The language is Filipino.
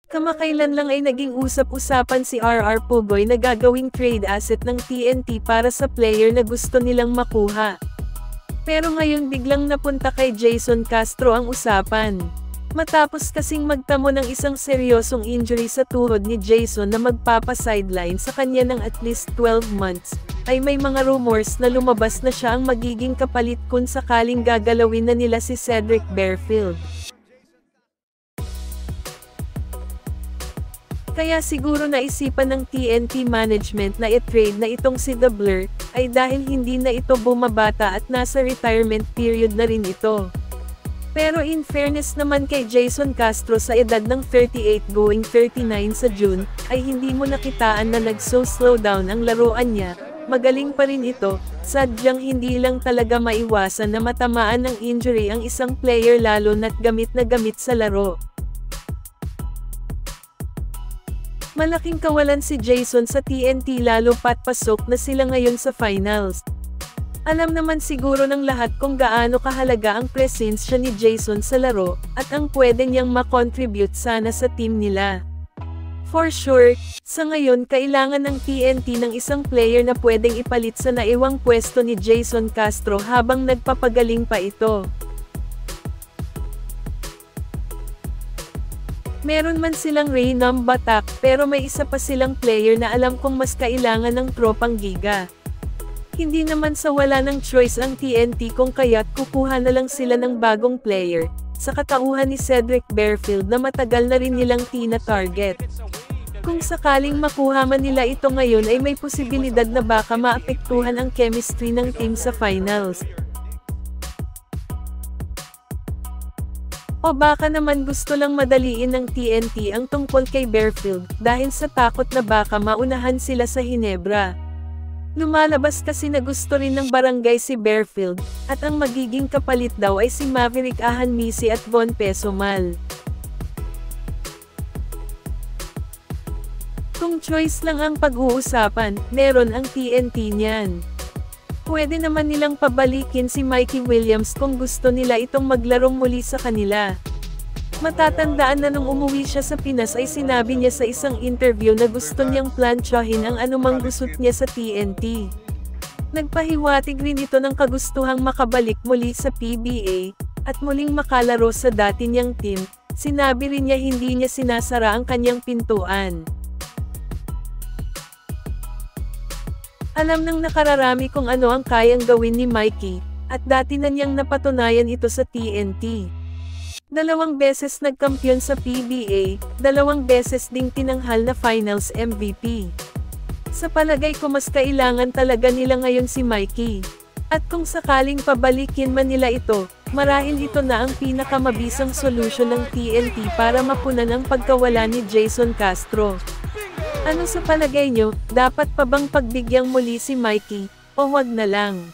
Kamakailan lang ay naging usap-usapan si RR Pugoy na gagawing trade asset ng TNT para sa player na gusto nilang makuha. Pero ngayon biglang napunta kay Jason Castro ang usapan. Matapos kasing magtamo ng isang seryosong injury sa tuhod ni Jason na magpapa-sideline sa kanya ng at least 12 months, ay may mga rumors na lumabas na siya ang magiging kapalit kung sakaling gagalawin na nila si Cedric Barefield. Kaya siguro naisipan ng TNT management na i-trade na itong si The Blur, ay dahil hindi na ito bumabata at nasa retirement period na rin ito. Pero in fairness naman kay Jason Castro sa edad ng 38 going 39 sa June, ay hindi mo nakitaan na nag-slow down ang laruan niya. Magaling pa rin ito, sadyang hindi lang talaga maiwasan na matamaan ng injury ang isang player lalo na't gamit na gamit sa laro. Malaking kawalan si Jason sa TNT lalo pat pasok na sila ngayon sa finals. Alam naman siguro ng lahat kung gaano kahalaga ang presensya ni Jason sa laro, at ang pwede niyang makontribute sana sa team nila. For sure, sa ngayon kailangan ng TNT ng isang player na pwedeng ipalit sa naiwang pwesto ni Jason Castro habang nagpapagaling pa ito. Meron man silang Raynam Batak, pero may isa pa silang player na alam kong mas kailangan ng tropang giga. Hindi naman sa wala ng choice ang TNT kung kaya't kukuha na lang sila ng bagong player, sa katauhan ni Cedric Barefield na matagal na rin nilang tina-target. Kung sakaling makuha man nila ito ngayon ay may posibilidad na baka maapektuhan ang chemistry ng team sa finals. O baka naman gusto lang madaliin ng TNT ang tungkol kay Barefield, dahil sa takot na baka maunahan sila sa Hinebra. Lumalabas kasi na gusto rin ng barangay si Barefield, at ang magiging kapalit daw ay si Maverick Ahanmisi at Von Pesomal. Kung choice lang ang pag-uusapan, meron ang TNT niyan. Pwede naman nilang pabalikin si Mikey Williams kung gusto nila itong maglarong muli sa kanila. Matatandaan na nung umuwi siya sa Pinas ay sinabi niya sa isang interview na gusto niyang plantsahin ang anumang gusot niya sa TNT. Nagpahiwatig rin ito ng kagustuhang makabalik muli sa PBA, at muling makalaro sa dati niyang team. Sinabi rin niya hindi niya sinasara ang kanyang pintuan. Alam ng nakararami kung ano ang kayang gawin ni Mikey, at dati na niyang napatunayan ito sa TNT. 2 beses nagkampiyon sa PBA, 2 beses ding tinanghal na finals MVP. Sa palagay ko mas kailangan talaga nila ngayon si Mikey. At kung sakaling pabalikin man nila ito, marahil ito na ang pinakamabisang solusyon ng TNT para mapunan ang pagkawala ni Jason Castro. Ano sa palagay nyo, dapat pa bang pagbigyang muli si Mikey, o wag na lang?